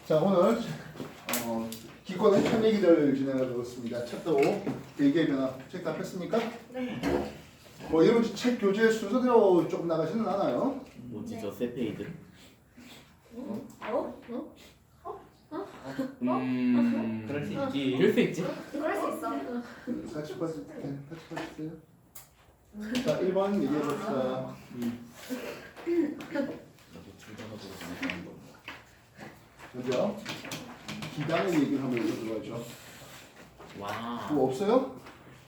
자, 오늘 기권의 첫 얘기를 진행하도록 하겠습니다. 챕터 5, 일개의 변화. 책 다 폈습니까? 네. 뭐 여러분 책 교재 순서대로 조금 나가지는 않아요. 뭐지 저 세페이드? 그럴 수 있지. 그럴 수 있지. 그럴 수 있어. 같이 봐주세요. 자, 1번 얘기해봅시다. 먼저 기간의 얘기를 한번 들어가죠. 와. 뭐 없어요?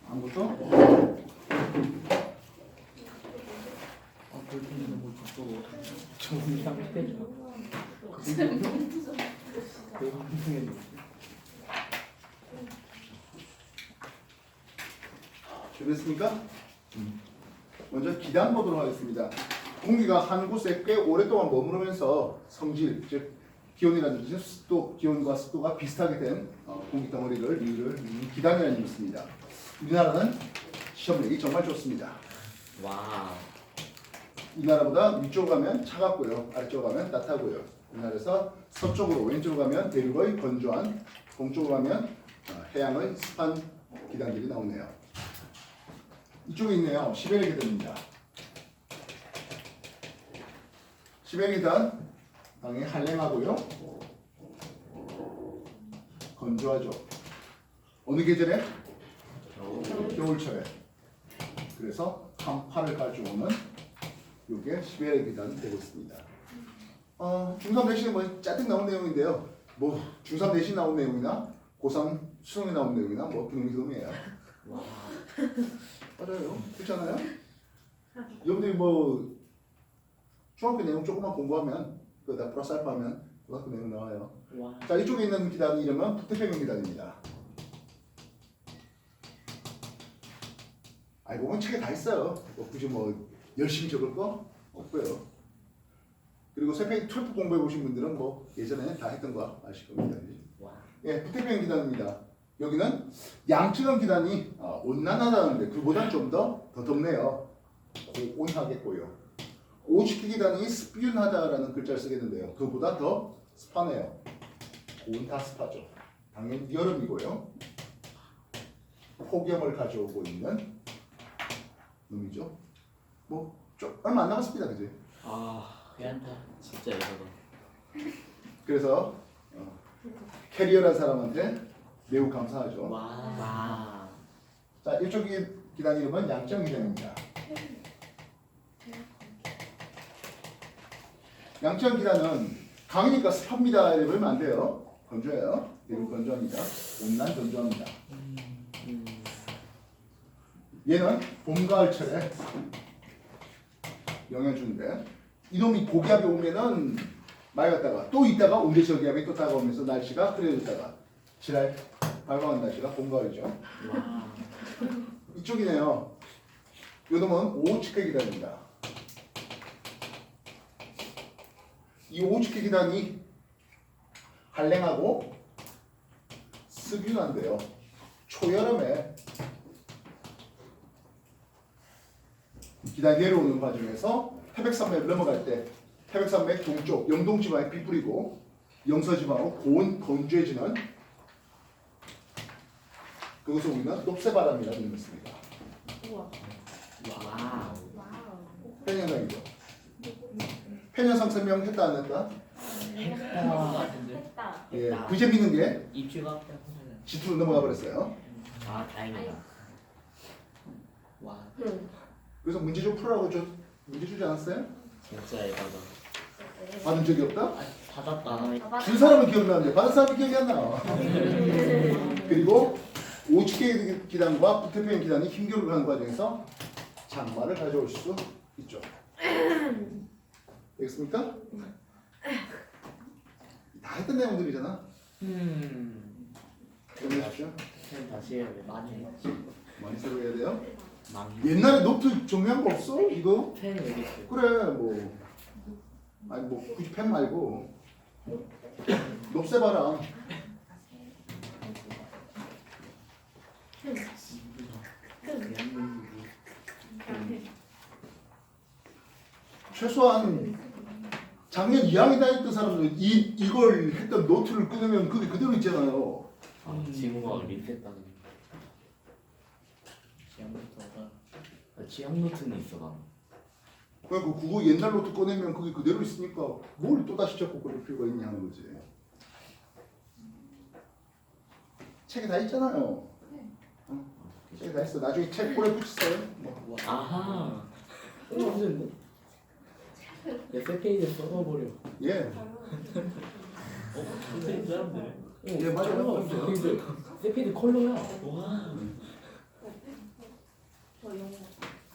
아무것도? 볼펜이 너무 좁고 정리랑 해줘. 준비됐습니까? 먼저 기단 보도록 하겠습니다. 공기가 한 곳에 꽤 오랫동안 머무르면서 성질, 즉 기온이라든지 습도, 기온과 습도가 비슷하게 된 공기 덩어리를 기단이라는 뜻을 씁니다. 우리나라는 시험력이 정말 좋습니다. 와. 이 나라보다 위쪽으로 가면 차갑고요, 아래쪽으로 가면 따뜻하고요. 우리나라에서 서쪽으로 왼쪽으로 가면 대륙의 건조한, 동쪽으로 가면 해양의 습한 기단들이 나오네요. 이쪽에 있네요. 시베리아 기단입니다. 시베리아 기단 당연히 한랭하고요, 건조하죠. 어느 계절에? 겨울철에. 그래서 한파를 가져오는 이게 시베리아 기단이 되고 있습니다. 중3 내신에 뭐 짜증 나온 내용인데요. 뭐 중3 내신 나온 내용이나 고3 수능에 나온 내용이나 뭐 비놈이에요. 와. 맞아요. 그렇잖아요. 여러분들이 뭐 중학교 내용 조금만 공부하면 그다 플러스 알파하면 고등학교 내용 나와요. 와. 자, 이쪽에 있는 기단 이름은 북태평양 기단입니다. 알고 보면 책에 다 있어요. 뭐 굳이 뭐 열심히 적을 거 없고요. 그리고 세페이 12 공부해 보신 분들은 뭐 예전에 다 했던 거 아실 겁니다. 와. 예, 북태평양 기단입니다. 여기는 양측은 기단이 온난하다는데 그보다는 좀 더 덥네요. 온하겠고요. 오츠키 기단이 습균하다라는 글자를 쓰겠는데요. 그보다 더 습하네요. 온타습하죠. 당연히 여름이고요. 폭염을 가져오고 있는 놈이죠. 뭐 좀 얼마 안 남았습니다, 그지? 아. 괜찮다. 진짜 이거다. 그래서 캐리어라는 사람한테 매우 감사하죠. 와. 와. 자, 이쪽 기단 이름은 양정 기단입니다. 양정 기단은 강이니까 습합니다 이러면 안 돼요. 건조해요. 이름 건조합니다. 온난 건조합니다. 얘는 봄 가을철에 영향 주는데 이놈이 고기압이 오면은 맑았다가 또 있다가 온대 저기압이 또 다가오면서 날씨가 흐려졌다가 지랄 발광한 날씨가 봄 가을이죠. 와. 이쪽이네요. 요놈은 오츠케 기단입니다. 이 오츠케 기단이 한랭하고 습윤한데요. 초여름에 기단이 내려오는 과정에서 태백산맥을 넘어갈 때 태백산맥 동쪽 영동지방에 비 뿌리고 영서지방으로 고온 건조해지는 그것을 우리는 높새바람이라고 읽습니다. 우와. 와. 와우. 팬현상이죠. 팬현상 설명했다 안 했다? 했던 거 같은데. 했다. 예, 그 재밌는 게 입시가 지투로 넘어가 버렸어요. 아 다행이다. 와. 그래서 문제 좀 풀으라고 문제 주지 않았어요? 진짜 이거다. 받은 적이 없다? 아, 받았다. 준 사람은 기억나는데 받은 사람은 기억이 안 나. 그리고 오츠케 기단과 북태평양 기단이 힘겨루를 하는 과정에서 장마를 가져올 수 있죠. 되겠습니까? 다 했던 내용들이잖아. 정리하십시오. 쌤 다시 해야 돼. 많이 했지. 많이 새로 해야 돼요. 많이. 옛날에 노트 정리한 거 없어? 이거? 펜 여기 있어. 그래 뭐 아니 뭐 굳이 펜 말고 높새바람 최소한 작년 2학년 다녔던 사람들 이걸 했던 노트를 끊으면 그게 그대로 있잖아요. 지구가 리셋하는. 지금부터가 지향 노트는 있어 나. 그러니까 그거 옛날 노트 꺼내면 그게 그대로 있으니까 뭘 또 다시 적고 그럴 필요가 있냐 하는 거지. 책에 다 있잖아요. 책에 다 있어. 나중에 책 볼에 붙이세요. 뭐. 아하. 무슨? 세 페이지 써버려. 예. 선생님 사람들 예, 맞아요. 세 페이지 컬러야. 와. 저 영어.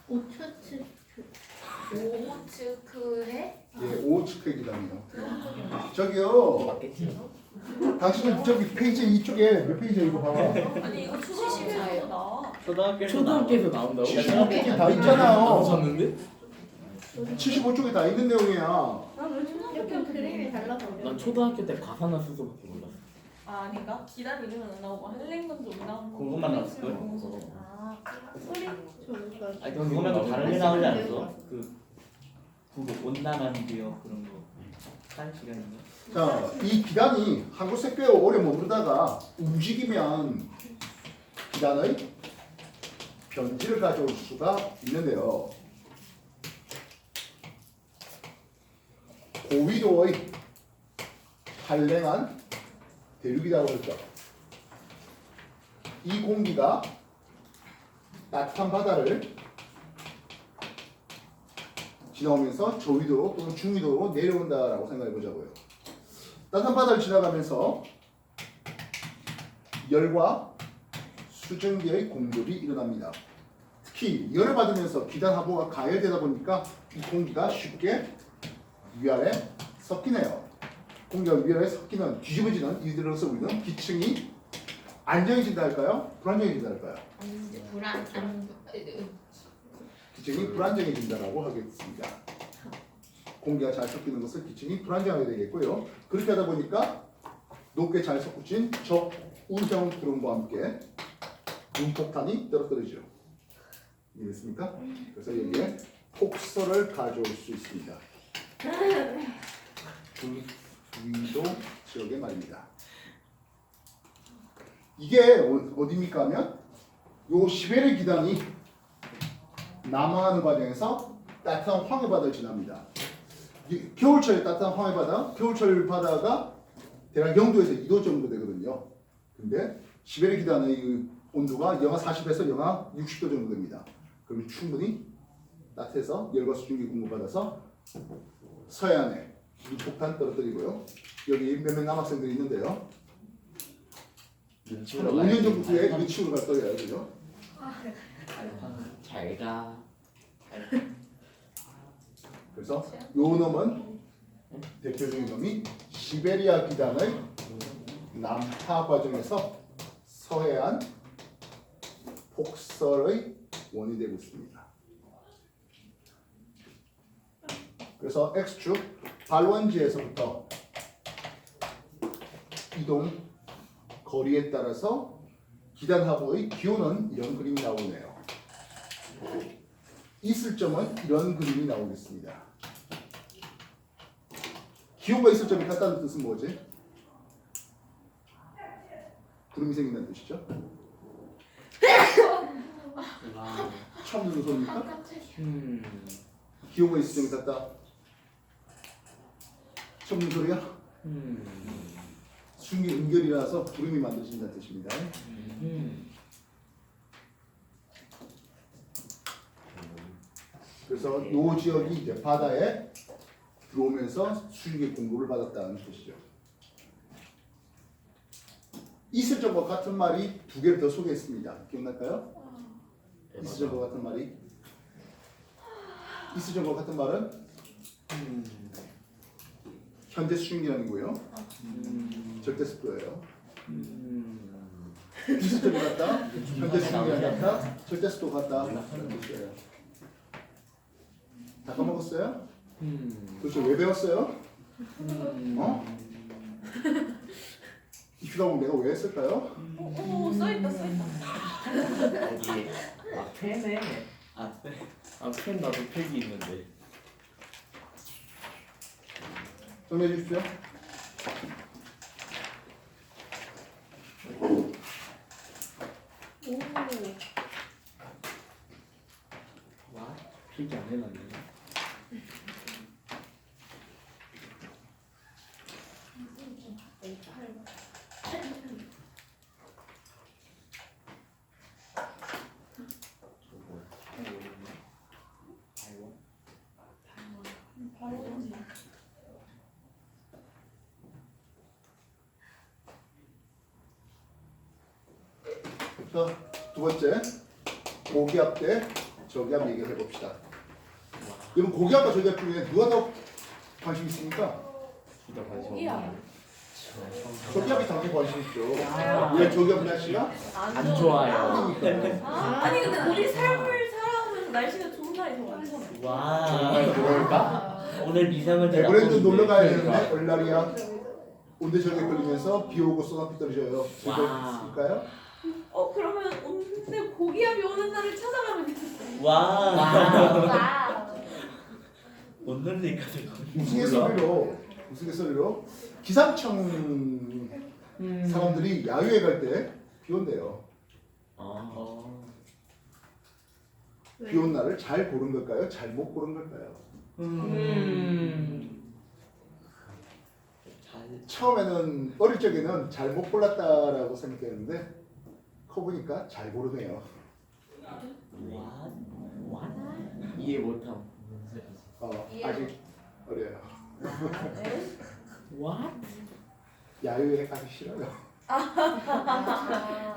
오츠츠 오츠크해? 예, 오츠크 기단이요. 저기요. 맞겠지. 당신은 저기 페이지 이쪽에 몇 페이지야 이거 봐봐. 아니 이거 초등학교에서 나와. 초등학교에서 나온다고? 75쪽에 다 있잖아요. 나오셨는데? 75쪽에 다 있는 내용이야. 나왜 초등학교 이렇게 때 그림이 달라서 그래. 난 초등학교 때 가사나 수서밖에 몰랐어. 아 아닌가? 기단 이름은 안 나오고 헬랭건도 안 나오고. 그것만 나왔을 거야? 아 소리. 아니 그거 말고 다른 게 나오지 않았어? 그거 온난한 기억 그런 거 한 시간인가? 자, 이 기단이 한 곳에 꽤 오래 머무르다가 움직이면 기단의 변질을 가져올 수가 있는데요. 고위도의 한랭한 대륙이라고 했죠. 이 공기가 따뜻한 바다를 지나오면서 저위도로 또는 중위도로 내려온다라고 생각해 보자고요. 따뜻한 바다를 지나가면서 열과 수증기의 공급이 일어납니다. 특히 열을 받으면서 기단 하부가 가열되다 보니까 이 공기가 쉽게 위아래 섞이네요. 공기가 위아래 섞이는 뒤집어지는 이들로서 우리는 기층이 안정해진다 할까요? 불안정해진다 할까요? 불안 기층이 불안정해진다라고 하겠습니다. 공기가 잘 섞이는 것은 기층이 불안정하게 되겠고요. 그렇게 하다 보니까 높게 잘 섞어진 적운형 구름과 함께 눈폭탄이 떨어뜨리죠. 이해됐습니까? 그래서 여기에 폭설을 가져올 수 있습니다. 중위도 지역의 말입니다. 이게 어디입니까 하면 요 시베리아 기단이 남하하는 과정에서 따뜻한 황해바다를 지납니다. 겨울철에 따뜻한 황해바다, 겨울철 바다가 대략 0도에서 2도 정도 되거든요. 근데 시베리아 기단의 그 온도가 영하 40에서 영하 60도 정도 됩니다. 그러면 충분히 따뜻해서 열과 수증기 공급받아서 서해안에 폭탄 떨어뜨리고요. 여기 몇몇 남학생들이 있는데요. 한 5년 정도 후에 유치원을 갈 거예요. 그죠? 잘 가. 그래서 요 놈은 대표적인 놈이 시베리아 기단의 남하 과정에서 서해안 폭설의 원이 되고 있습니다. 그래서 X축 발원지에서부터 이동 거리에 따라서 기단 하부의 기온은 이런 그림이 나오네요. 있을 점은 이런 그림이 나오겠습니다. 기온과 있을 점이 같다는 뜻은 뭐지? 구름이 생긴다는 뜻이죠? 처음 듣는 소리입니까? 기온과 있을 점이 같다. 처음 듣는 소리야? 수증기 응결이라서 구름이 만들어진다는 뜻입니다. 그래서 이 지역이 이제 바다에 들어오면서 수증기 공급을 받았다는 뜻이죠. 있을 점과 같은 말이 두 개를 더 소개했습니다. 기억날까요? 있을 점과 같은 말이 있을 점과 같은 말은 현재 수증기라는 거고요. 절대 습도예요. 있을 점이 같다. 현재 수증기가 같다. 절대 습도 같다. 그런 뜻이에요. 다 까먹었어요? 도대체 왜 배웠어요? 어? 이 휴가복 내가 왜 했을까요? 오 써있다 써있다. 어디에? 아 펜에. 펜 나도 팩이 있는데. 정리해 주십시오. 오. 와 필기 안 해놨네. 바로 오지. 자, 두 번째 고기압 대 저기압 얘기를 해봅시다. 여러분 고기압과 저기압 중에 누가 더 관심 있습니까? 둘다 관심 고기압. 없네. 저기압이 당연히 관심 있죠. 아. 왜 저기압 날씨가? 안 좋아요. 아니 근데 우리 삶을 살아오면서 날씨가 좋은 날이 더 많잖아. 와. 정말 그럴까? 오늘 미세먼지 에버랜드 나쁘는데. 놀러 가야 그러니까. 되는데 얼라리야 온대저기에 걸리면서 비 오고 소나기 떨어져요. 와. 있을까요? 그러면 오늘 고기압이 오는 날을 찾아가면 되겠어. 와. 와. 온는데까지 우스갯소리로 기상청 사람들이 야유회 갈 때 비 온대요. 비 온 날을 잘 고른 걸까요? 잘못 고른 걸까요? 처음에는 어릴 적에는 잘못 골랐다라고 생각했는데 커 보니까 잘 고르네요. 이해 못함. 아직 어려요. What? 야유회 가기 싫어요.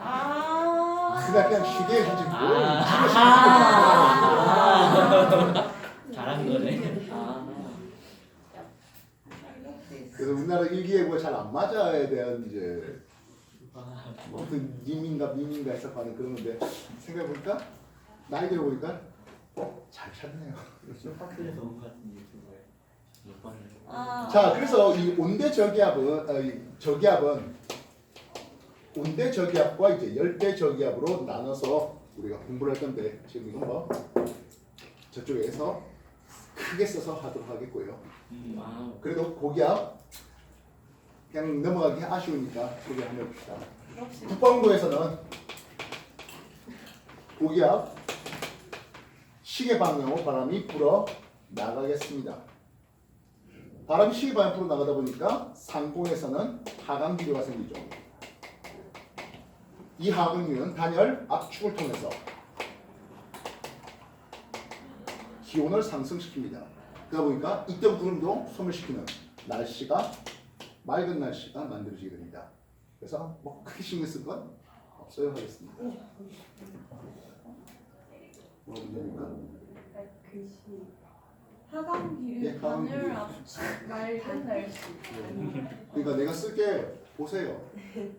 아. 그냥 쉬게 해주지 뭐. 잘한 거네. 그래서 우리나라 일기예보가 잘 안 맞아에 대한 이제 무슨 님인가 미민가 해석하는 그런 건데 생각해보니까 나이 들어보니까 잘 찾네요. 쇼파크에서 온 것 같은 유튜브에 몇 번을. 자, 그래서 이 온대 저기압은 온대 저기압과 이제 열대 저기압으로 나눠서 우리가 공부를 할 건데 지금 이건 뭐 저쪽에서 크게 써서 하도록 하겠고요. 와우. 그래도 고기압 그냥 넘어가기 아쉬우니까 소개 한번 해봅시다. 국방부에서는 고기압 시계 방향으로 바람이 불어 나가겠습니다. 바람이 시계 방향으로 나가다 보니까 상공에서는 하강 기류가 생기죠. 이 하강 기류는 단열 압축을 통해서 기온을 상승시킵니다. 그러다 보니까 이때 구름도 소멸시키는 날씨가 맑은 날씨가 만들어지게 됩니다. 그래서 뭐 크게 신경 쓸 건 없어요 하겠습니다. 뭐 문제입니까? 하강 기류, 예, 하강 단열 기류. 압축, 맑은 날씨. 그러니까 내가 쓸게 보세요.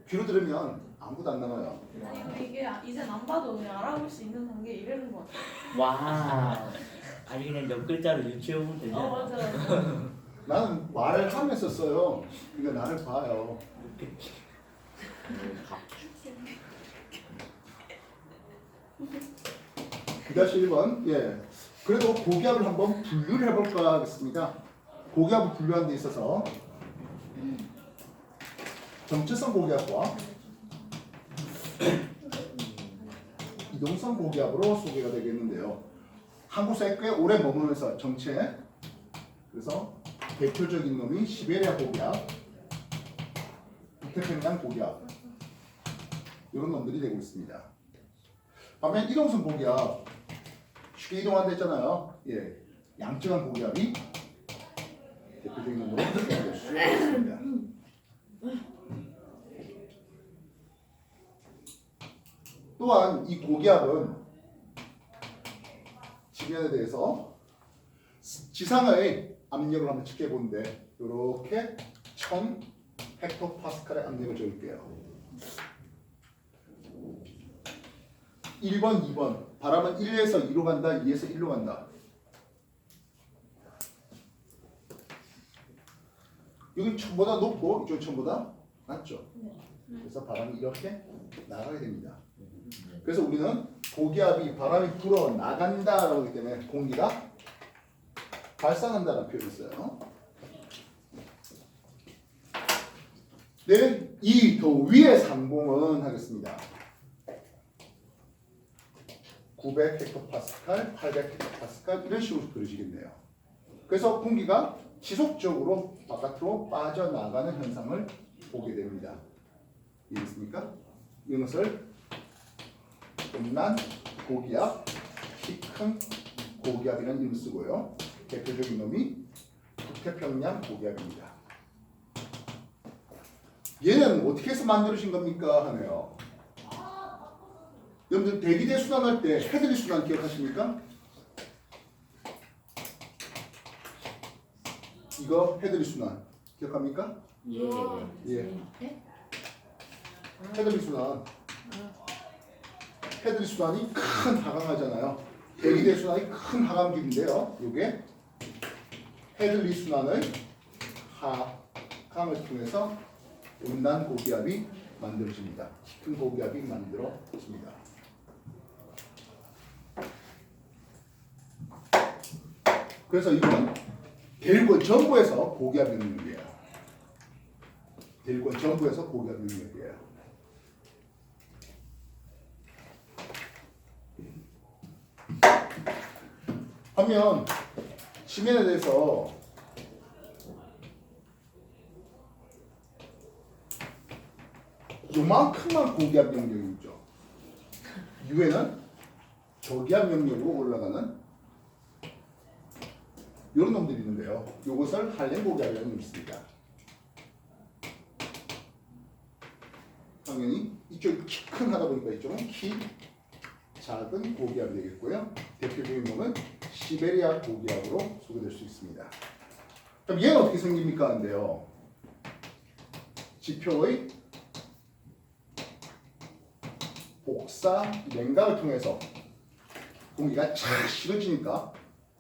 귀로 들으면 아무것도 안 남아요. 아니 이게 이젠 안 봐도 그냥 알아볼 수 있는 단계 이래는 것 같아. 와. 아니 그냥 몇 글자로 유추해보면 되냐? 맞아. 나는 말을 하면서 써요. 그러니까 나를 봐요. 다시 1번. 예. 그래도 고기압을 한번 분류를 해볼까 하겠습니다. 고기압을 분류하는 데 있어서 정체성 고기압과 이동성 고기압으로 소개가 되겠는데요. 한국사에 꽤 오래 머무면서 정체, 그래서 대표적인 놈이 시베리아 고기압, 북태평양 고기압 이런 놈들이 되고 있습니다. 반면 이동성 고기압 쉽게 이동한다 했잖아요. 예, 양적한 고기압이 대표적인 놈으로 소개될 수 있습니다. 또한 이 고기압은 지면에 대해서 지상의 압력을 한번 측정해 보는데 이렇게 1000 헥토파스칼의 압력을 적을게요. 1번, 2번. 바람은 1에서 2로 간다, 2에서 1로 간다. 여기 1000보다 높고 이쪽은 1000보다 낮죠. 그래서 바람이 이렇게 나가게 됩니다. 그래서 우리는 고기압이 바람이 불어 나간다라고 하기 때문에 공기가 발산한다는 표현을 써요. 네, 이 더 위의 상봉은 하겠습니다. 900 헥토파스칼, 800 헥토파스칼 이런 식으로 그려지겠네요. 그래서 공기가 지속적으로 바깥으로 빠져나가는 현상을 보게 됩니다. 이해됐습니까? 이것을 음란 고기압, 키 큰 고기압이라는 이름을 쓰고요. 대표적인 놈이 북태평양 고기압입니다. 얘는 어떻게 해서 만들어진 겁니까? 하네요. 여러분들 대기대 순환할 때 헤들리 순환 기억하십니까? 이거 헤들리 순환 기억합니까? 예. 예. 네? 헤들리 순환. 헤들리 순환이 큰 하강하잖아요. 대기대 순환이 큰 하강길인데요. 이게 헤들리 순환의 하강을 통해서 음란 고기압이 만들어집니다. 큰 고기압이 만들어집니다. 그래서 이건 대륙권 전부에서 고기압 영역이에요. 대륙권 전부에서 고기압 영역이에요. 하면 지면에 대해서 요만큼만 고기압 영역이 있죠. 위에는 저기압 영역으로 올라가는 이런 놈들이 있는데요. 이것을 한랭 고기압이라는 놈이 있습니다. 당연히 이쪽이 키 큰 하다 보니까 이쪽은 키 작은 고기압이 되겠고요. 대표적인 놈은 시베리아 고기압으로 소개될 수 있습니다. 그럼 얘는 어떻게 생깁니까? 하는데요. 지표의 복사 냉각을 통해서 공기가 잘 식어지니까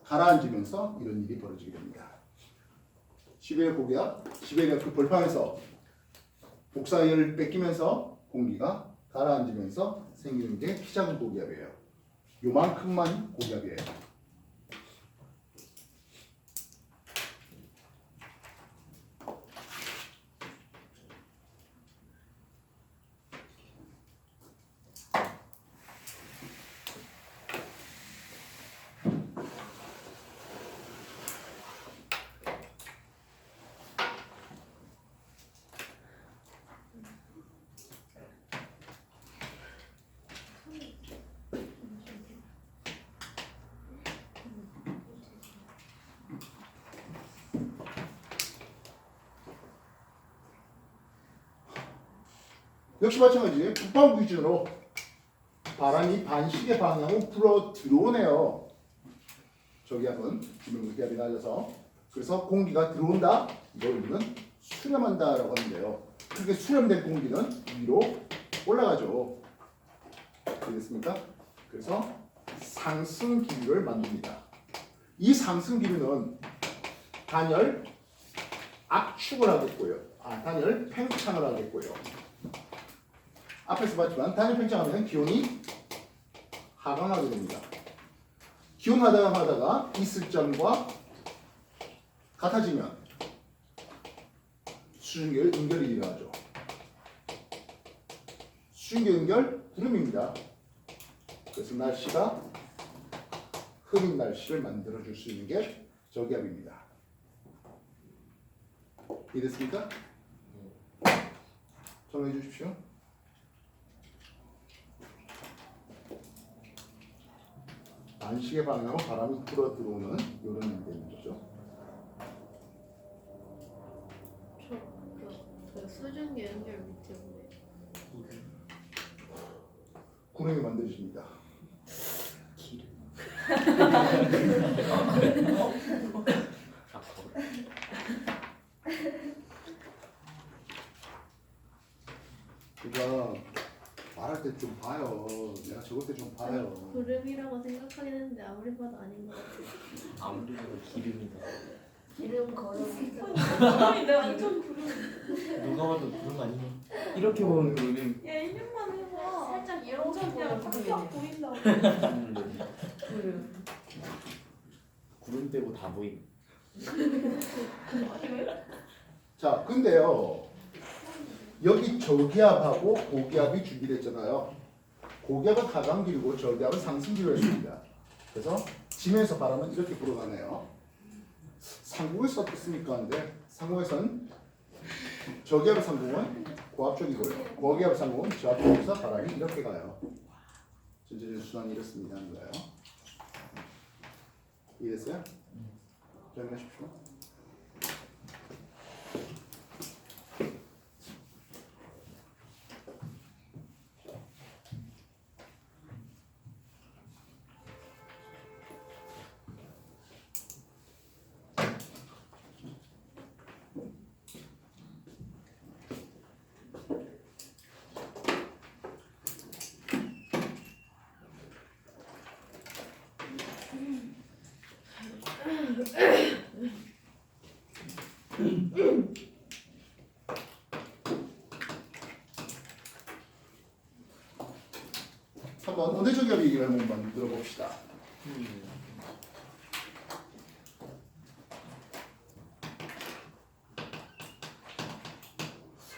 가라앉으면서 이런 일이 벌어지게 됩니다. 시베리아 고기압, 시베리아 그 벌판에서 복사열을 뺏기면서 공기가 가라앉으면서 생기는 게 키 작은 고기압이에요. 요만큼만 고기압이에요. 역시 마찬가지 북방구 기준으로 바람이 반시계 방향으로 불어 들어오네요. 저기압은 지금 기압이 낮아서 그래서 공기가 들어온다. 이걸 우리는 수렴한다라고 하는데요. 그렇게 수렴된 공기는 위로 올라가죠. 알겠습니까? 그래서 상승 기류를 만듭니다. 이 상승 기류는 단열 압축을 하겠고요. 단열 팽창을 하겠고요. 앞에서 봤지만 단열 팽창하면 기온이 하강하게 됩니다. 기온 하강하다가 이슬점과 같아지면 수증기의 응결이 일어나죠. 수증기 응결 구름입니다. 그래서 날씨가 흐린 날씨를 만들어줄 수 있는 게 저기압입니다. 이해됐습니까? 정리해 주십시오. 반시계 방향으로 바람이 불어 들어오는 이런 연대인 거죠. 그 수증기 연결 밑에 보면 구름이 만들어집니다. 기름. 그러니까 말할 때 좀 봐요. 내가 적을 때 좀 봐요. 구름이라고 생각하긴 했는데 아무리 봐도 아닌 것 같아요. 아무리 봐도 기름이다. 기름 거름. 아니 내가 완전 구름. 누가 봐도 그런 거 아니냐? 이렇게 보는 거는 야 1년만 해봐. 살짝 이런 완전 그냥 팍팍 보인다고. 구름. 구름 빼고 다 보임. 아니 왜? 자, 근데요. 여기 저기압하고 고기압이 준비됐잖아요. 고기압은 하강기류고 저기압은 상승기류였습니다. 그래서 지면에서 바람은 이렇게 불어가네요. 상공에서 어떻습니까? 근데 상공에서는 저기압의 상공은 고압 쪽이고요. 고기압의 상공은 저압 쪽에서 바람이 이렇게 가요. 전체적인 순환이 이렇습니다. 하는 거예요. 이해됐어요? 정리하십시오. 한번 온대저기압 얘기를 한번 만들어 봅시다.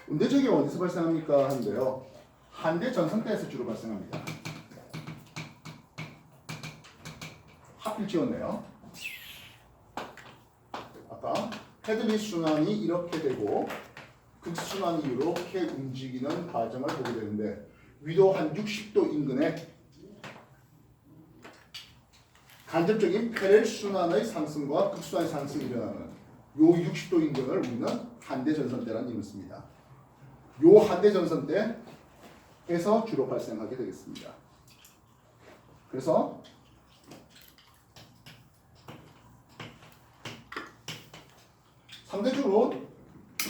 온대저기압 어디서 발생합니까? 하는데요. 한대 전선대에서 주로 발생합니다. 하필 지웠네요. 아까 헤드리 순환이 이렇게 되고 극순환이 이렇게 움직이는 과정을 보게 되는데 위도 한 60도 인근에 간접적인 패렐 순환의 상승과 극순환의 상승이 일어나는 요 60도 인근을 우리는 한대 전선대라는 이름을 씁니다. 요 한대 전선대에서 주로 발생하게 되겠습니다. 그래서 상대적으로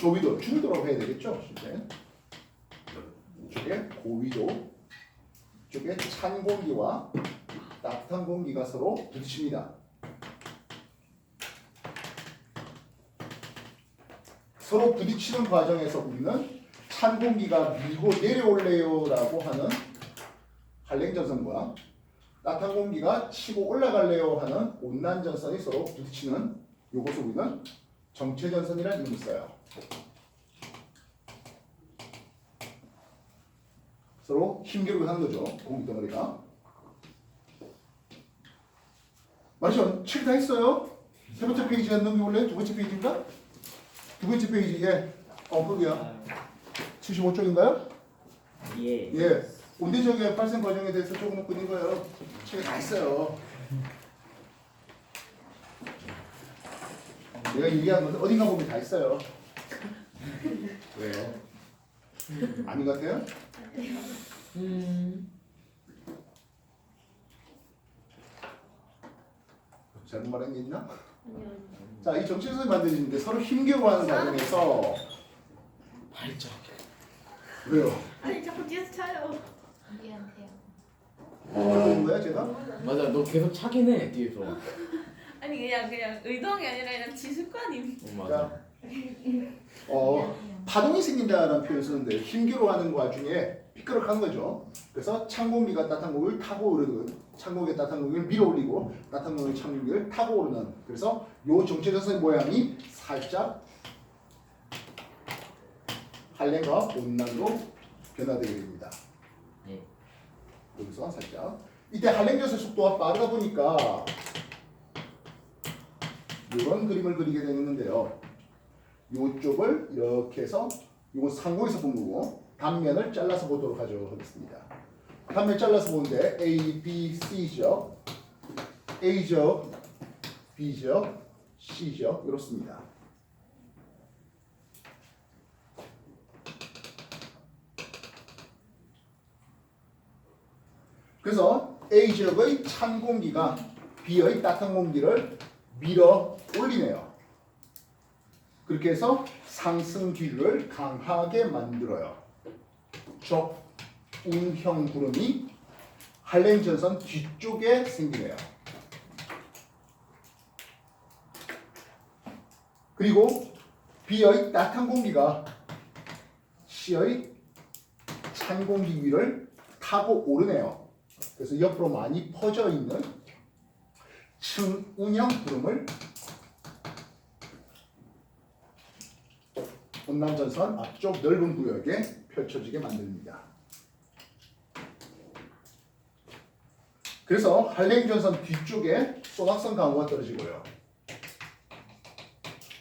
고위도, 중위도라고 해야 되겠죠? 이쪽에 고위도, 이쪽에 찬 공기와 따뜻한 공기가 서로 부딪힙니다. 서로 부딪히는 과정에서 우리는 찬 공기가 밀고 내려올래요라고 하는 한랭전선과 따뜻한 공기가 치고 올라갈래요 하는 온난전선이 서로 부딪히는 요것을 우리는 정체전선이라는 이름을 써요. 서로 힘겨루기 하는 거죠. 공기덩어리가. 맞죠? 책 다 했어요? 세 번째 페이지 안 넘겨볼래요? 두 번째 페이지인가? 두 번째 페이지에 거기야. 75쪽인가요? 예. 예. 온대저기압 발생 과정에 대해서 조금 끊은 거예요. 책에 다 했어요. 내가 얘기한 건 어딘가 보면 다 있어요. 왜요? 아닌 것 같아요? 잘못 말한 게 있나? 아니요. 자, 이 정체선을 만드는데 서로 힘겨워하는 과정에서 발작. 왜요? 아니 자꾸 뒤에서 차요. 미안해요. 그런 거야 제가? 맞아, 너 계속 차긴 해 뒤에서. 아니 그냥 의도한 게 아니라 그냥 지습관임. 맞아. 파동이 생긴다라는 표현을 쓰는데 힘겨워하는 와중에 삐끄럭한 거죠. 그래서 찬 공기가 따뜻한 공기를 타고 오르는, 찬 공기가 따뜻한 공기를 밀어 올리고 따뜻한 공기가 찬 공기를 타고 오르는. 그래서 요 정체전선의 모양이 살짝 한랭과 온난으로 변화되게 됩니다. 네. 여기서 살짝. 이때 한랭전선 속도가 빠르다 보니까 이런 그림을 그리게 되는데요. 이쪽을 이렇게 해서 이건 상공에서 본 거고 단면을 잘라서 보도록 하겠습니다. 단면 잘라서 보는데 A, B, C죠. A죠, B죠, C죠. 이렇습니다. 그래서 A 지역의 찬 공기가 B의 따뜻한 공기를 밀어 올리네요. 그렇게 해서 상승 기류를 강하게 만들어요. 적운형 구름이 한랭전선 뒤쪽에 생기네요. 그리고 B의 따뜻한 공기가 C의 찬 공기 위를 타고 오르네요. 그래서 옆으로 많이 퍼져 있는 층운형 구름을 온난전선 앞쪽 넓은 구역에 펼쳐지게 만듭니다. 그래서 한랭전선 뒤쪽에 소각성 강우가 떨어지고요.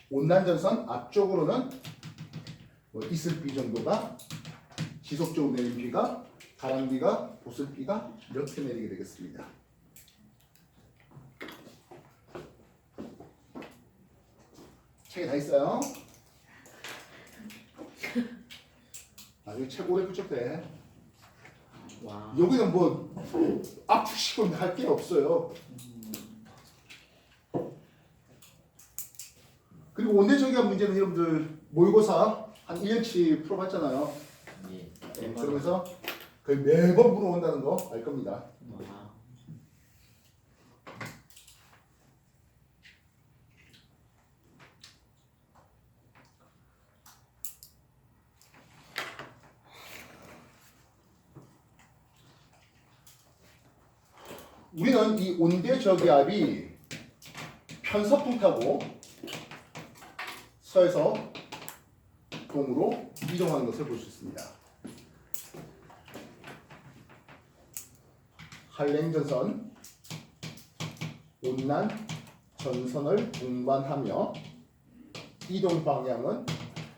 온난전선 앞쪽으로는 뭐 이슬비 정도가 지속적으로 내리는 비가 가랑비가 보슬비가 이렇게 내리게 되겠습니다. 책에 다 있어요. 나중에 책 오래 부족해. 와. 여기는 뭐 압축식으로 할 게 없어요. 그리고 온대저기압 문제는 여러분들 모의고사 한 1년치 풀어봤잖아요. 예. 네, 그러면서 거의 매번 물어온다는 거 알 겁니다. 와. 우리는 이 온대저기압이 편서풍 타고 서에서 동으로 이동하는 것을 볼 수 있습니다. 한랭전선, 온난 전선을 동반하며 이동 방향은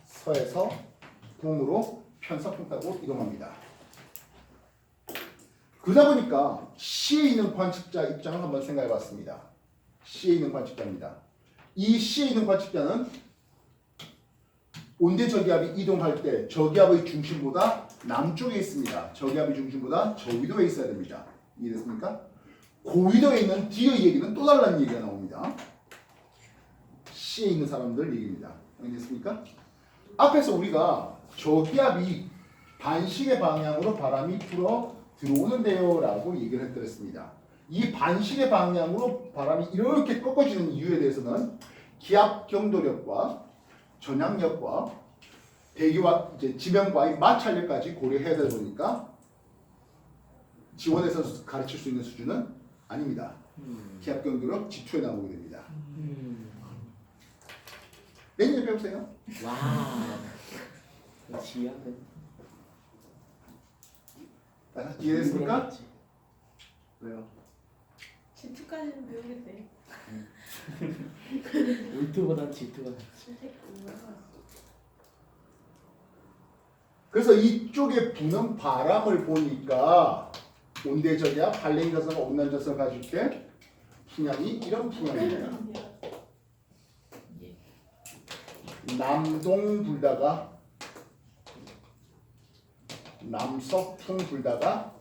서에서 동으로 편서풍 타고 이동합니다. 그러다 보니까 C에 있는 관측자 입장을 한번 생각해 봤습니다. C에 있는 관측자입니다. 이 C에 있는 관측자는 온대저기압이 이동할 때 저기압의 중심보다 남쪽에 있습니다. 저기압의 중심보다 저위도에 있어야 됩니다. 이해됐습니까? 고위도에 있는 D의 얘기는 또 다른 얘기가 나옵니다. C에 있는 사람들 얘기입니다. 이해됐습니까? 앞에서 우리가 저기압이 반시계 방향으로 바람이 불어 들어오는데요 라고 얘기를 해드렸습니다. 이 반시계 방향으로 바람이 이렇게 꺾어지는 이유에 대해서는 기압 경도력과 전향력과 대기와 이제 지면과의 마찰력까지 고려해야 되다 보니까 지원에서 가르칠 수 있는 수준은 아닙니다. 기압 경도력 지투에 나오게 됩니다. 내년에 배우세요. 와. 지압은 이해됐습니까? 왜요? G2까지는 배우게 돼. 울트보다 G2가 그래서 이쪽에 부는 바람을 보니까 온대저기압, 한랭전선, 온난전선 가질 때 풍향이 이런 풍향이에요. 남동 불다가 남서풍 불다가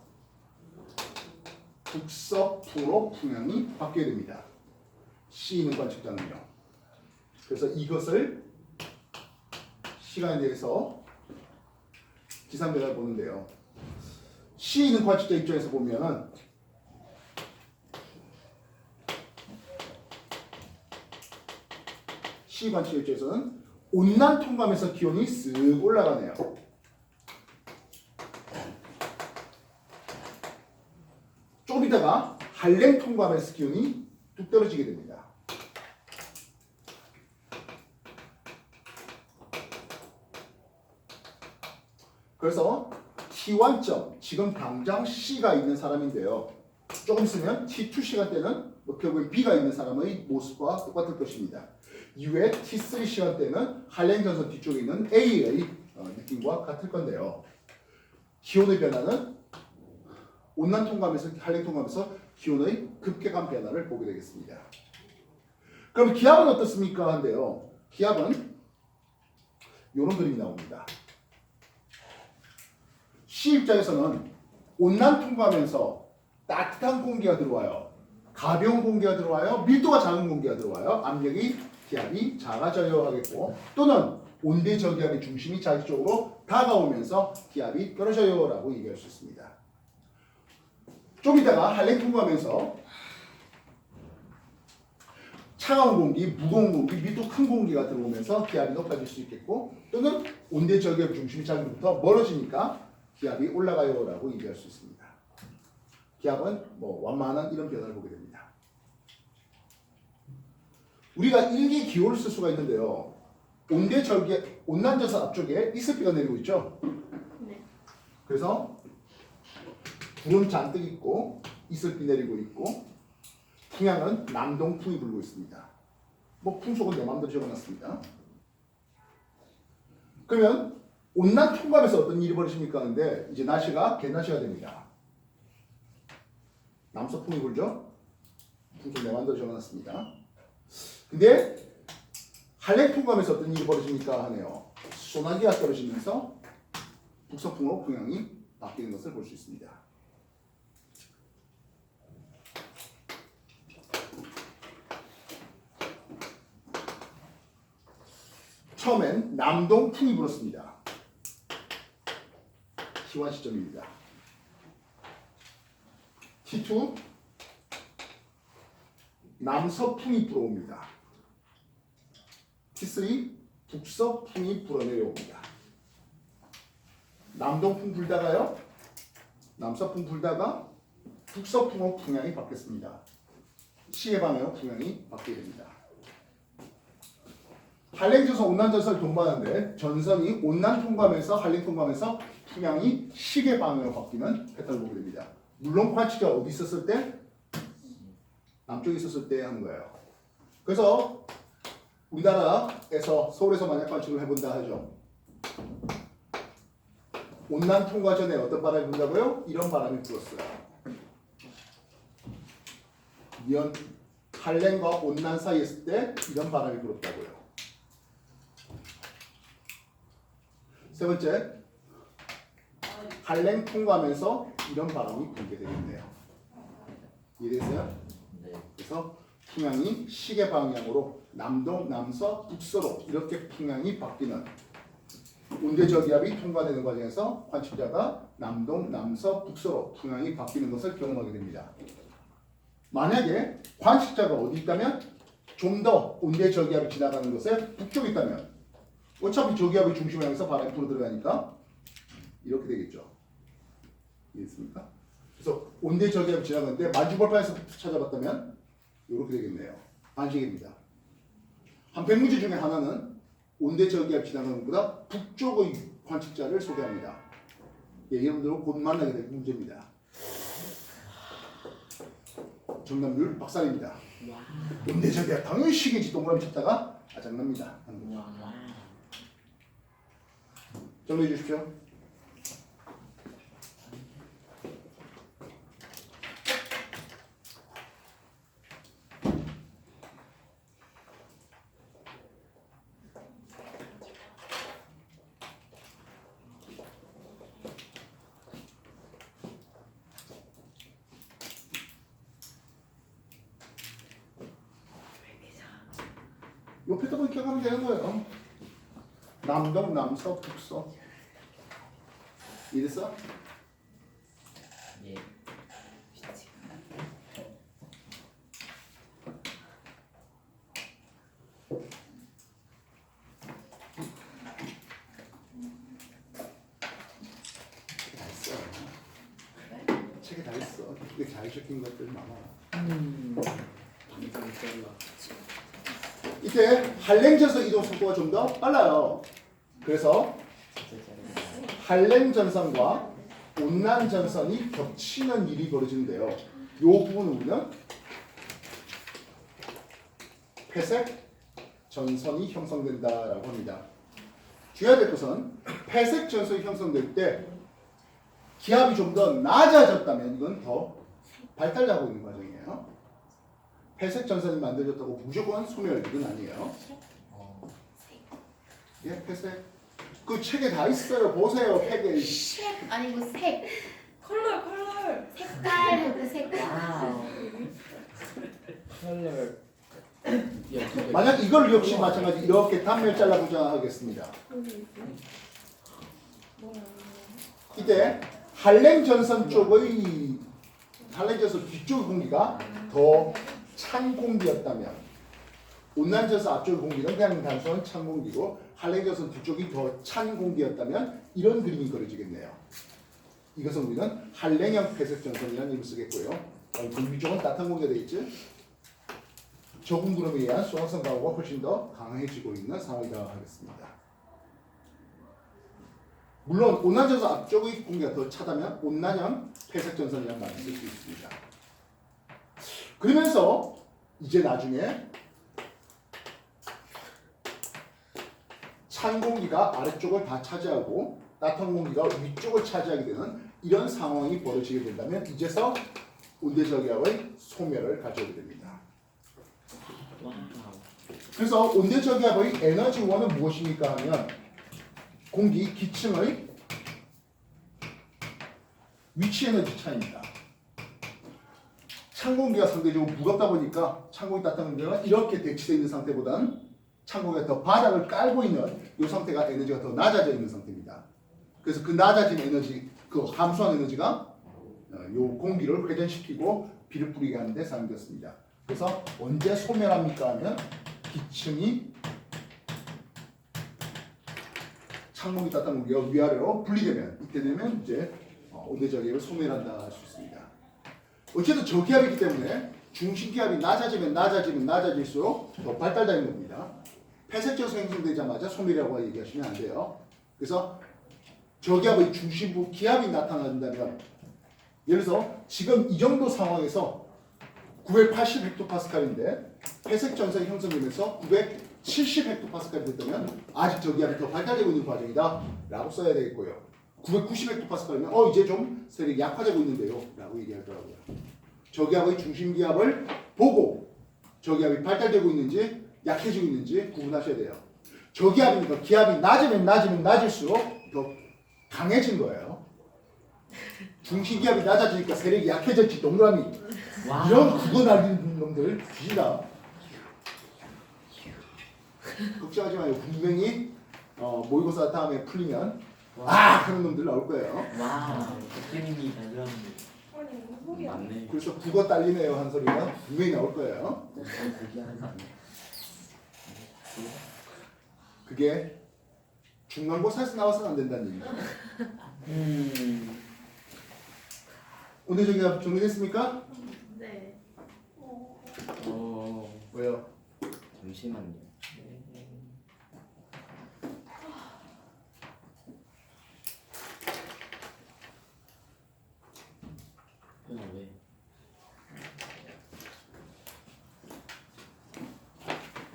북서풍으로 풍향이 바뀌게 됩니다. C 있는 관측자는요. 그래서 이것을 시간에 대해서 기상변화를 보는데요. C 있는 관측자 입장에서 보면은 C 관측자 입장에서는 온난 통감에서 기온이 쓱 올라가네요. 조금 있다가 한랭 통감에서 기온이 뚝 떨어지게 됩니다. 그래서 T1점, 지금 당장 C가 있는 사람인데요. 조금 있으면 T2 시간대는 결국에 B가 있는 사람의 모습과 똑같을 것입니다. 이후에 T3 시간대는 한랭전선 뒤쪽에 있는 A의 느낌과 같을 건데요. 기온의 변화는 온난 통감에서 한랭 통감에서 기온의 급격한 변화를 보게 되겠습니다. 그럼 기압은 어떻습니까? 한데요. 기압은 이런 그림이 나옵니다. C 입장에서는 온난 통과하면서 따뜻한 공기가 들어와요. 가벼운 공기가 들어와요. 밀도가 작은 공기가 들어와요. 압력이 기압이 작아져야 하겠고 또는 온대 저기압의 중심이 자기 쪽으로 다가오면서 기압이 떨어져요 라고 얘기할 수 있습니다. 좀 이따가 한랭 통과하면서 차가운 공기, 무거운 공기, 밀도 큰 공기가 들어오면서 기압이 높아질 수 있겠고 또는 온대 저기압 중심이 자기로부터 멀어지니까 기압이 올라가요 라고 얘기할 수 있습니다. 기압은 뭐 완만한 이런 변화를 보게 됩니다. 우리가 일기 기호를 쓸 수가 있는데요. 온난전선 앞쪽에 이슬비가 내리고 있죠. 네. 그래서 구름 잔뜩 있고 이슬비 내리고 있고 풍향은 남동풍이 불고 있습니다. 뭐 풍속은 내 마음대로 적어놨습니다. 그러면 온난 통감에서 어떤 일이 벌어집니까? 하는데 이제 날씨가 개날씨가 됩니다. 남서풍이 불죠? 풍속 내 마음대로 적어놨습니다. 근데 한랭 통감에서 어떤 일이 벌어집니까? 하네요. 소나기가 떨어지면서 북서풍으로 풍향이 바뀌는 것을 볼 수 있습니다. 처음엔 남동풍이 불었습니다. T1 시점입니다. T2 남서풍이 불어옵니다. T3 북서풍이 불어내려옵니다. 남동풍 불다가요. 남서풍 불다가 북서풍으로 풍향이 바뀌었습니다. 시계 방향으로 풍향이 바뀌게 됩니다. 한랭전선, 온난전선을 동반하는데 전선이 온난 통과하면서 한랭 통과하면서 풍향이 시계 방향으로 바뀌는 패턴을 보게 됩니다. 물론 관측자 어디 있었을 때? 남쪽에 있었을 때 하는 거예요. 그래서 우리나라에서 서울에서 만약 관측을 해본다 하죠. 온난 통과 전에 어떤 바람이 분다고요? 이런 바람이 불었어요. 한랭과 온난 사이에 있을 때 이런 바람이 불었다고요. 세 번째, 한랭 통과하면서 이런 바람이 불게 되겠네요. 이해되세요? 네. 그래서 풍향이 시계 방향으로 남동, 남서, 북서로 이렇게 풍향이 바뀌는 온대저기압이 통과되는 과정에서 관측자가 남동, 남서, 북서로 풍향이 바뀌는 것을 경험하게 됩니다. 만약에 관측자가 어디 있다면 좀 더 온대저기압이 지나가는 것에 북쪽에 있다면 어차피 저기압의 중심을 향해서 바람이 불어 들어가니까 이렇게 되겠죠. 이해했습니까? 그래서 온대저기압이 지나가는데 만주벌판에서 찾아봤다면 이렇게 되겠네요. 반식입니다. 한 100문제 중에 하나는 온대저기압 지나가는 것보다 북쪽의 관측자를 소개합니다. 예, 여러분들은 곧 만나게 될 문제입니다. 정답률 박살입니다. 온대저기압 당연히 시계지 동그라미 찾다가 아장납니다. 정리해 주십시오. 요 패턴을 기억하면 되는 거예요. 남동, 남서, 북서. 이랬어? 예. 다 있어. 책에 다 있어. 이게 잘 적힌 것들 많아. 이때 한랭전선 이동 속도가 좀 더 빨라요. 그래서 한랭전선과 온난전선이 겹치는 일이 벌어지는데요. 이 부분은 우리는 회색 전선이 형성된다라고 합니다. 주의해야 될 것은 회색 전선이 형성될 때 기압이 좀 더 낮아졌다면 이건 더 발달하고 있는 과정이에요. 회색 전선이 만들어졌다고 무조건 소멸 이건 아니에요. 예, 회색. 그 책에 다 있어요. 보세요. 팩에. 색 아니고 색. 컬러. 색깔 그 색깔. 컬러. 만약 이걸 역시 마찬가지 이렇게 단면 잘라보자 하겠습니다. 이때 한랭전선 쪽의 한랭전선 뒤쪽 공기가 더 찬 공기였다면 온난전선 앞쪽 공기는 그냥 단순한 찬 공기고 한랭전선 뒤쪽이 더 찬 공기였다면 이런 그림이 그려지겠네요. 이것은 우리는 한랭형 회색전선이라는 이름을 쓰겠고요. 공기 쪽은 따뜻한 공기가 되겠지. 적은 구름에 의한 소환성 강우가 훨씬 더 강해지고 있는 상황이라고 하겠습니다. 물론 온난전선 앞쪽의 공기가 더 차다면 온난형 폐색 전선이라는 말을 쓸 수 있습니다. 그러면서 이제 나중에 찬 공기가 아래쪽을 다 차지하고 따뜻한 공기가 위쪽을 차지하게 되는 이런 상황이 벌어지게 된다면 이제서 온대저기압의 소멸을 가져오게 됩니다. 와우. 그래서 온대저기압의 에너지원은 무엇입니까 하면 공기 기층의 위치 에너지 차이입니다. 찬 공기가 상대적으로 무겁다 보니까 찬 공기 따뜻한 공기가 이렇게 대치되어 있는 상태보다는 찬 공기가 더 바닥을 깔고 있는 이 상태가 에너지가 더 낮아져 있는 상태입니다. 그래서 그 낮아진 에너지, 그 함수한 에너지가 이 공기를 회전시키고 비를 뿌리게 하는데 사용되었습니다. 그래서 언제 소멸합니까 하면 기층이 찬 공기 따뜻한 공기가 위아래로 분리되면 이때 되면 이제 온대저기압을 소멸한다 할 수 있습니다. 어쨌든 저기압이기 때문에 중심기압이 낮아질수록 더 발달되는 겁니다. 폐색전선 형성되자마자 소멸이라고 얘기하시면 안 돼요. 그래서 저기압의 중심부 기압이 나타난다면 예를 들어서 지금 이 정도 상황에서 980 헥토파스칼인데 폐색전선이 형성되면서 970 헥토파스칼이 됐다면 아직 저기압이 더 발달되고 있는 과정이다 라고 써야 되겠고요. 990 헥토파스칼이면 이제 좀 세력이 약화되고 있는데요 라고 얘기할 거라고요. 저기압의 중심기압을 보고 저기압이 발달되고 있는지 약해지고 있는지 구분하셔야 돼요. 저기압이니까 기압이 낮을수록 더 강해진 거예요. 중심기압이 낮아지니까 세력이 약해졌지 동그라미. 와우. 이런 국어 날리는 놈들 주시다. 걱정하지 마요. 분명히 모의고사 다음에 풀리면 그런 놈들 나올 거예요. 와우. 박재민이 달렸는데. 아니 무슨 소리야? 맞네. 그래서 국어 딸리네요 한 소리가 분명히 나올 거예요. 얘기하는 거 아니야? 그게 중간고사에서 나와서는 안 된다는 얘기죠. 오늘 저기압 정리됐습니까? 네. 왜요? 잠시만요. 왜?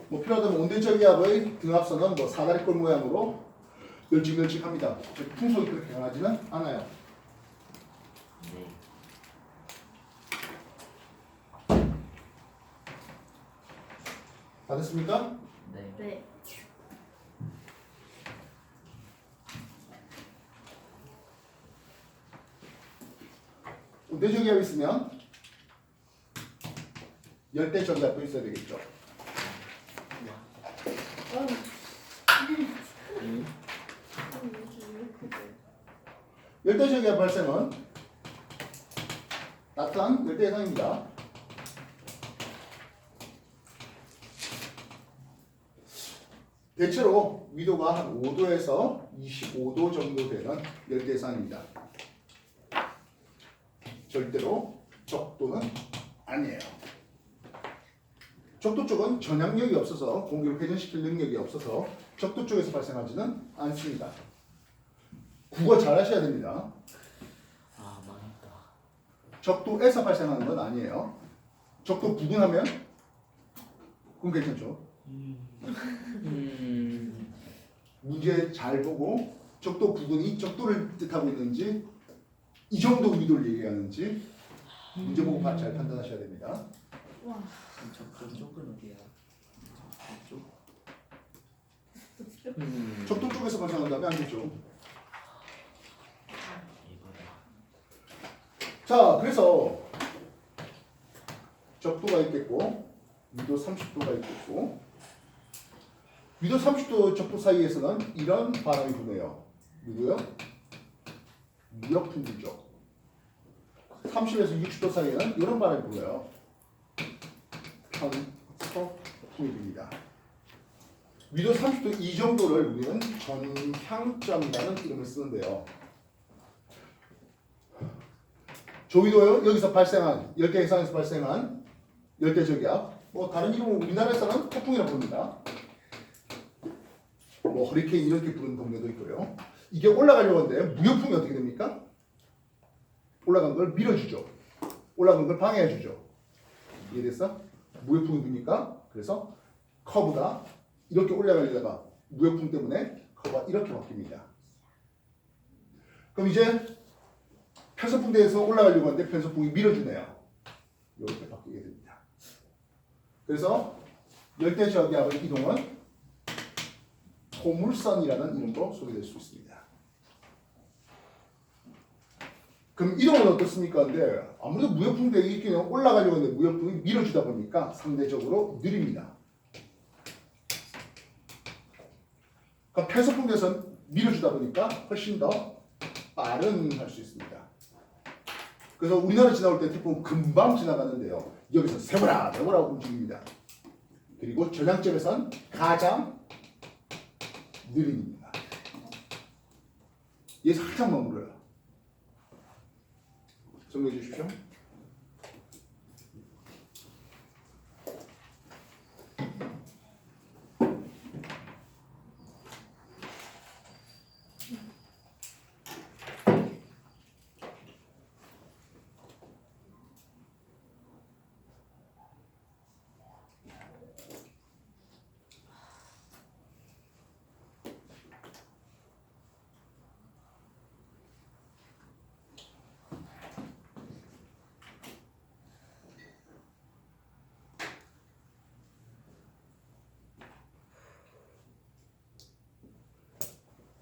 뭐 필요하다면 온대저기압의 등압선은 뭐 사다리꼴 모양으로 널찍널찍합니다. 풍속이 그렇게 강하지는 않아요. 네. 다 됐습니까? 네. 네. 온대저기압이 있으면 열대저기압도 있어야 되겠죠. 열대저기압 발생은 따뜻한 열대 해상입니다. 대체로 위도가 한 5도에서 25도 정도 되는 열대 해상입니다. 절대로 적도는 아니에요. 적도 쪽은 전향력이 없어서 공기를 회전시킬 능력이 없어서 적도 쪽에서 발생하지는 않습니다. 국어 잘 하셔야 됩니다. 망했다. 적도에서 발생하는 건 아니에요. 적도 부근하면 그럼 괜찮죠. 문제 잘 보고 적도 부근이 적도를 뜻하고 있는지 이 정도 위도를 얘기하는지 문제 보고 잘 판단하셔야 됩니다. 와. 적도 쪽은 어디야? 쪽. 적도 쪽에서 발생한다면 안 되죠. 이거다. 자, 그래서 적도가 있겠고 위도 30도가 있겠고 위도 30도 적도 사이에서는 이런 바람이 부네요. 누구요? 무역풍 불죠. 30에서 60도 사이에는 이런 바람이 불어요. 편서풍이 불니다. 위도 30도 이 정도를 우리는 전향점이라는 이름을 쓰는데요. 조위도요 여기서 발생한 열대 해상에서 발생한 열대저기압 뭐 다른 이름은 우리나라에서는 태풍이라고 부릅니다. 뭐 허리케인 이렇게 부르는 동네도 있고요. 이게 올라가려고 하는데 무역풍이 어떻게 됩니까? 올라간 걸 밀어주죠. 올라간 걸 방해해주죠. 이해됐어? 무역풍이 부니까 그래서 커브가 이렇게 올라가려다가 무역풍 때문에 커브가 이렇게 바뀝니다. 그럼 이제 편서풍대에서 올라가려고 하는데 편서풍이 밀어주네요. 이렇게 바뀌게 됩니다. 그래서 열대 저기압의 이동은 포물선이라는 이름으로 소개될 수 있습니다. 그럼 이동은 어떻습니까? 근데 아무래도 무역풍대에 이렇게 올라가려고 하는데 무역풍이 밀어주다 보니까 상대적으로 느립니다. 그러니까 편서풍대에서는 밀어주다 보니까 훨씬 더 빠른 할 수 있습니다. 그래서 우리나라 지나올 때 태풍은 금방 지나가는데요. 여기서 세보라 세보라 움직입니다. 그리고 전량점에선 가장 느립니다. 얘 살짝 머물러요. 정리해 주십시오.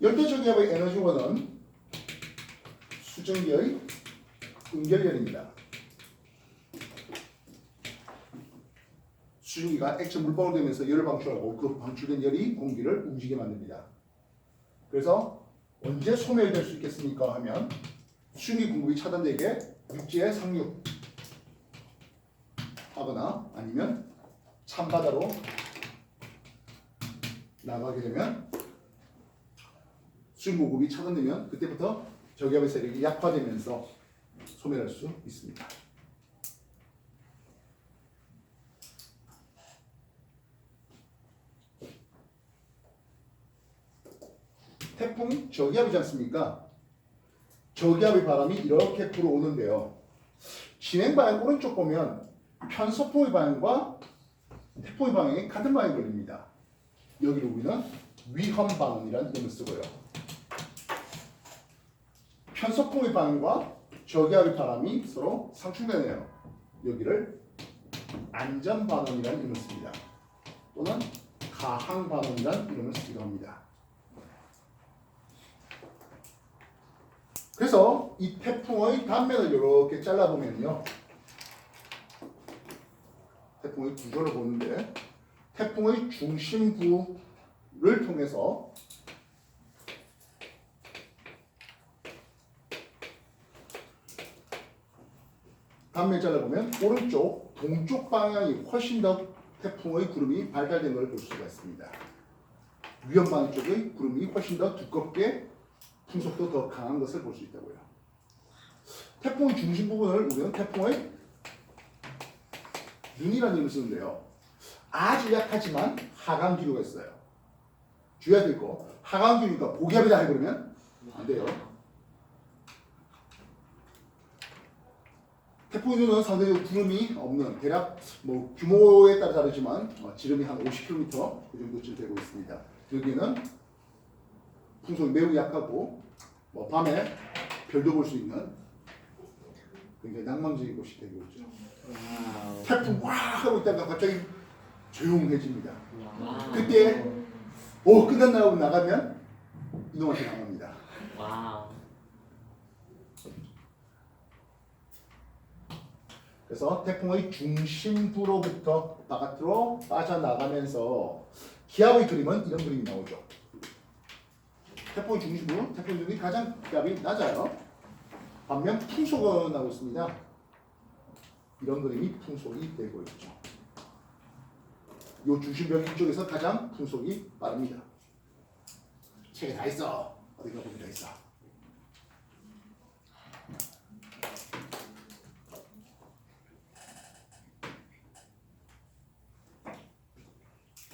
열대저기압의 에너지원은 수증기의 응결열입니다. 수증기가 액체 물방울 되면서 열을 방출하고 그 방출된 열이 공기를 움직이게 만듭니다. 그래서 언제 소멸될 수 있겠습니까? 하면 수증기 공급이 차단되게 육지에 상륙하거나 아니면 찬바다로 나가게 되면 수증기 공급이 차단되면 그때부터 저기압의 세력이 약화되면서 소멸할 수 있습니다. 태풍 저기압이지 않습니까? 저기압의 바람이 이렇게 불어오는데요. 진행 방향 오른쪽 보면 편서풍의 방향과 태풍의 방향이 같은 방향이 걸립니다. 여기를 우리는 위험 방향이라는 이름을 쓰고요. 편서풍의 방향과 저기압의 바람이 서로 상충되네요. 여기를 안전 방향이라는 이름을 씁니다. 또는 가항 방향이라는 이름을 쓰기도 합니다. 그래서 이 태풍의 단면을 이렇게 잘라보면요. 태풍의 구조를 보는데 태풍의 중심부를 통해서 단면을 잘라보면 오른쪽 동쪽 방향이 훨씬 더 태풍의 구름이 발달된 걸 볼 수가 있습니다. 위험 방향 쪽의 구름이 훨씬 더 두껍게 풍속도 더 강한 것을 볼 수 있다고요. 태풍의 중심 부분을 우리는 태풍의 눈이라는 이름을 쓰는데요. 아주 약하지만 하강 기류가 있어요. 주의해야 될 거. 하강 기류니까 고기압이다 해버리면 안 돼요. 태풍의 눈은 상대적으로 구름이 없는 대략 뭐 규모에 따라 다르지만 지름이 한 50km 그 정도쯤 되고 있습니다. 여기는 풍속이 매우 약하고 뭐 밤에 별도 볼 수 있는 굉장히 낭만적인 곳이 되고 있죠. 와우. 태풍 와 하고 있다가 갑자기 조용해집니다. 와우. 그때 끝났나 하고 나가면 이놈한테 나갑니다. 와우. 그래서 태풍의 중심부로부터 바깥으로 빠져나가면서 기압의 그림은 이런 그림이 나오죠. 태풍의 중심부, 태풍 중에 가장 기압이 낮아요. 반면 풍속은 나오고 있습니다. 이런 그림이 풍속이 되고 있죠. 이 중심벽 이쪽에서 가장 풍속이 빠릅니다. 책에 다 있어. 어디가 보면 다 있어.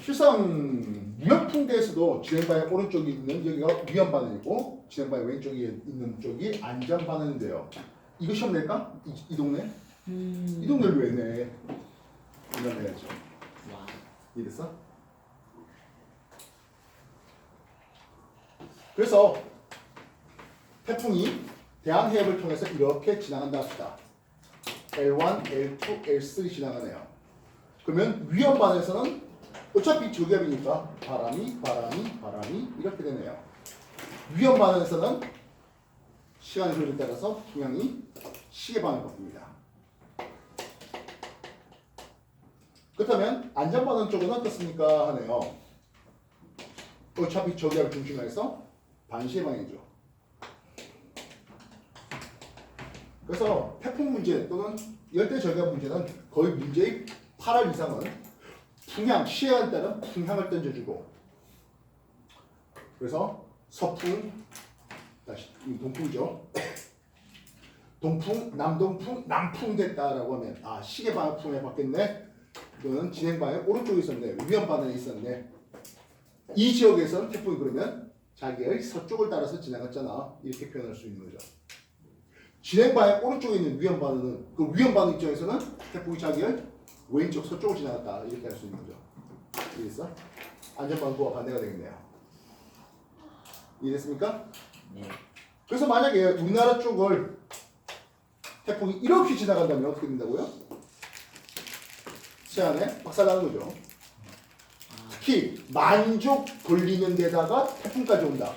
실상 무역풍대에서도 진행방의 오른쪽에 있는 여기가 위험 반응이고 진행방의 왼쪽에 있는 쪽이 안전 반응인데요. 이거 시험 낼까? 이 동네? 이 동네를 왜 내? 이거 내야죠. 와. 이랬어? 그래서 태풍이 대한해협을 통해서 이렇게 지나간다 합시다. L1, L2, L3 지나가네요. 그러면 위험 반응에서는 어차피 저기압이니까 바람이 이렇게 되네요. 위험 반응에서는 시간의 흐름에 따라서 풍향이 시계 방향으로 바뀝니다. 그렇다면 안전 반응 쪽은 어떻습니까? 하네요. 어차피 저기압을 중심으로 해서 반시계 방향이죠. 그래서 태풍 문제 또는 열대 저기압 문제는 거의 문제의 8할 이상은 풍향, 시간에 따른 풍향을 던져주고 그래서 서풍, 다시 동풍이죠. 동풍, 남동풍, 남풍 됐다라고 하면 아 시계 방향풍에 바뀌었네. 이거는 진행 방향 오른쪽에 있었네. 위험 반응에 있었네. 이 지역에서는 태풍이 그러면 자기의 서쪽을 따라서 지나갔잖아. 이렇게 표현할 수 있는 거죠. 진행 방향 오른쪽에 있는 위험 반응은 그 위험 반응 입장에서는 태풍이 자기의 왼쪽 서쪽을 지나갔다. 이렇게 할 수 있는 거죠. 이해했어? 안전 방구와 반대가 되겠네요. 이해됐습니까? 네. 그래서 만약에 우리나라 쪽을 태풍이 이렇게 지나간다면 어떻게 된다고요? 세안에 박살나는 거죠. 특히 만족 돌리는 데다가 태풍까지 온다.